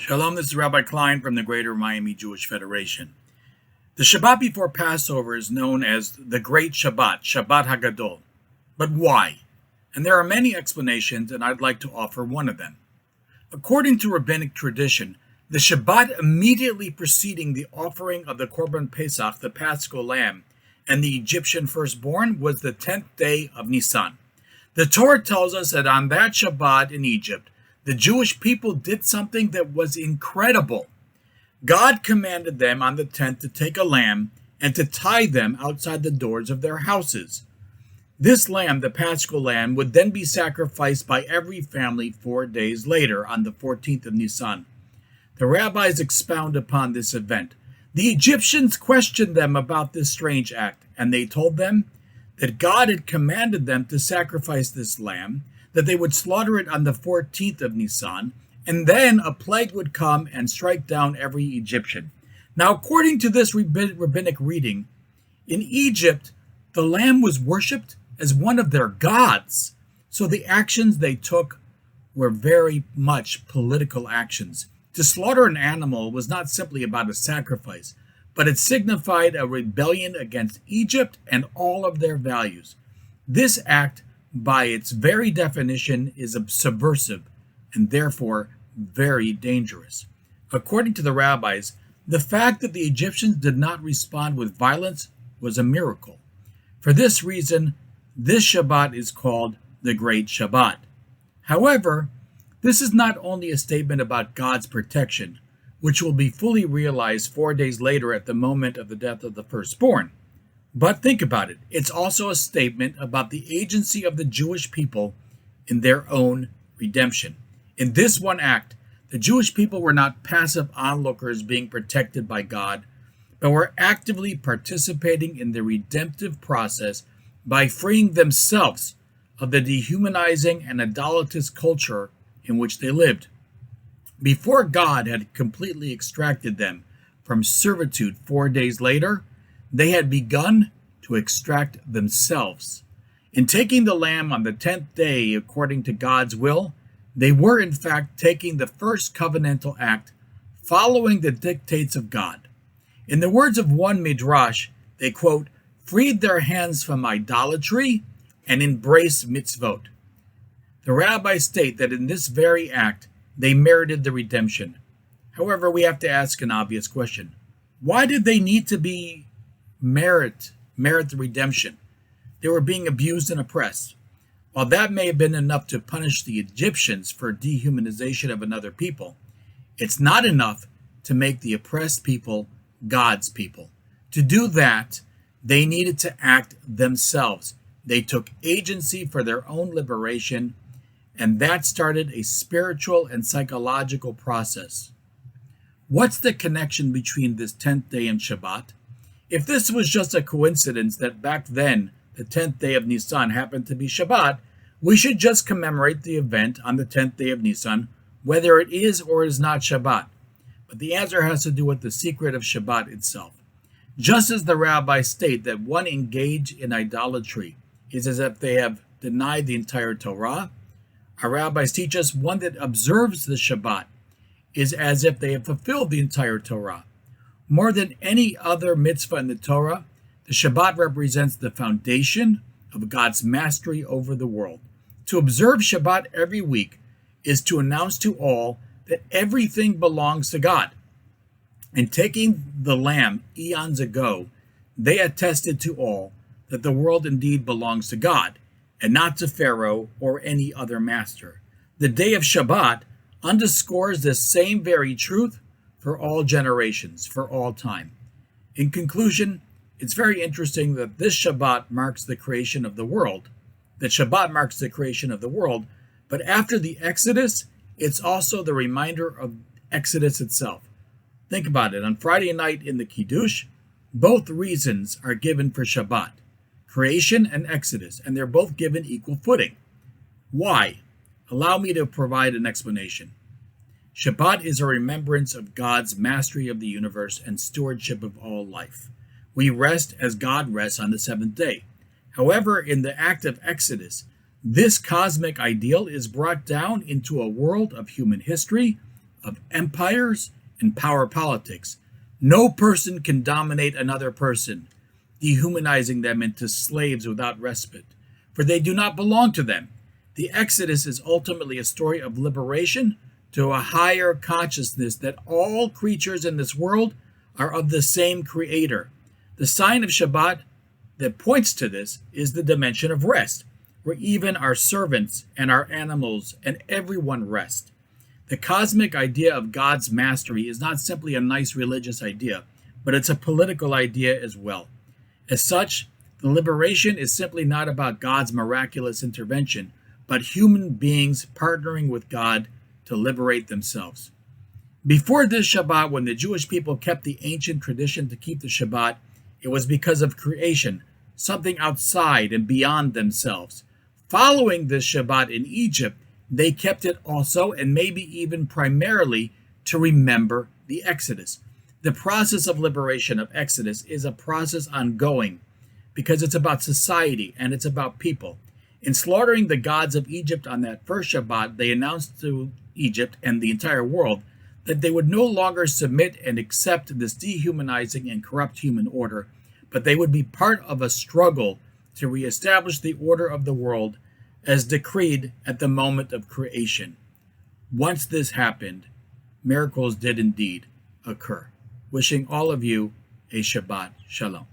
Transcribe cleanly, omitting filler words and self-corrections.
Shalom, this is Rabbi Klein from the Greater Miami Jewish Federation. The Shabbat before Passover is known as the Great Shabbat, Shabbat HaGadol. But why? And there are many explanations, and I'd like to offer one of them. According to rabbinic tradition, the Shabbat immediately preceding the offering of the Korban Pesach, the Paschal Lamb, and the Egyptian firstborn was the 10th day of Nisan. The Torah tells us that on that Shabbat in Egypt, the Jewish people did something that was incredible. God commanded them on the 10th to take a lamb and to tie them outside the doors of their houses. This lamb, the Paschal lamb, would then be sacrificed by every family 4 days later on the 14th of Nisan. The rabbis expound upon this event. The Egyptians questioned them about this strange act, and they told them that God had commanded them to sacrifice this lamb, that they would slaughter it on the 14th of Nisan, and then a plague would come and strike down every Egyptian. Now, according to this rabbinic reading, in Egypt, the lamb was worshipped as one of their gods. So the actions they took were very much political actions. To slaughter an animal was not simply about a sacrifice, but it signified a rebellion against Egypt and all of their values. This act, by its very definition, is subversive and therefore very dangerous. According to the rabbis, the fact that the Egyptians did not respond with violence was a miracle. For this reason, this Shabbat is called the Great Shabbat. However, this is not only a statement about God's protection, which will be fully realized 4 days later at the moment of the death of the firstborn. But think about it. It's also a statement about the agency of the Jewish people in their own redemption. In this one act, the Jewish people were not passive onlookers being protected by God, but were actively participating in the redemptive process by freeing themselves of the dehumanizing and idolatrous culture in which they lived. Before God had completely extracted them from servitude 4 days later, they had begun to extract themselves. In taking the lamb on the 10th day according to God's will, they were in fact taking the first covenantal act, following the dictates of God. In the words of one midrash, they, quote, freed their hands from idolatry and embraced mitzvot. The rabbis state that in this very act, they merited the redemption. However, we have to ask an obvious question. Why did they need to merit the redemption? They were being abused and oppressed. While that may have been enough to punish the Egyptians for dehumanization of another people, it's not enough to make the oppressed people God's people. To do that, they needed to act themselves. They took agency for their own liberation, and that started a spiritual and psychological process. What's the connection between this 10th day and Shabbat? If this was just a coincidence that back then the 10th day of Nisan happened to be Shabbat, we should just commemorate the event on the 10th day of Nisan, whether it is or is not Shabbat. But the answer has to do with the secret of Shabbat itself. Just as the rabbis state that one engaged in idolatry is as if they have denied the entire Torah, our rabbis teach us one that observes the Shabbat is as if they have fulfilled the entire Torah. More than any other mitzvah in the Torah, the Shabbat represents the foundation of God's mastery over the world. To observe Shabbat every week is to announce to all that everything belongs to God. In taking the lamb eons ago, they attested to all that the world indeed belongs to God, and not to Pharaoh or any other master. The day of Shabbat underscores this same very truth for all generations, for all time. In conclusion, it's very interesting that this Shabbat marks the creation of the world. That Shabbat marks the creation of the world, but after the Exodus, it's also the reminder of Exodus itself. Think about it. On Friday night in the Kiddush, both reasons are given for Shabbat. Creation and Exodus, and they're both given equal footing. Why? Allow me to provide an explanation. Shabbat is a remembrance of God's mastery of the universe and stewardship of all life. We rest as God rests on the seventh day. However, in the act of Exodus, this cosmic ideal is brought down into a world of human history, of empires and power politics. No person can dominate another person, dehumanizing them into slaves without respite, for they do not belong to them. The Exodus is ultimately a story of liberation to a higher consciousness that all creatures in this world are of the same Creator. The sign of Shabbat that points to this is the dimension of rest, where even our servants and our animals and everyone rest. The cosmic idea of God's mastery is not simply a nice religious idea, but it's a political idea as well. As such, the liberation is simply not about God's miraculous intervention, but human beings partnering with God to liberate themselves. Before this Shabbat, when the Jewish people kept the ancient tradition to keep the Shabbat, it was because of creation, something outside and beyond themselves. Following this Shabbat in Egypt, they kept it also, and maybe even primarily, to remember the Exodus. The process of liberation of Exodus is a process ongoing because it's about society and it's about people. In slaughtering the gods of Egypt on that first Shabbat, they announced to Egypt and the entire world that they would no longer submit and accept this dehumanizing and corrupt human order, but they would be part of a struggle to reestablish the order of the world as decreed at the moment of creation. Once this happened, miracles did indeed occur. Wishing all of you a Shabbat Shalom.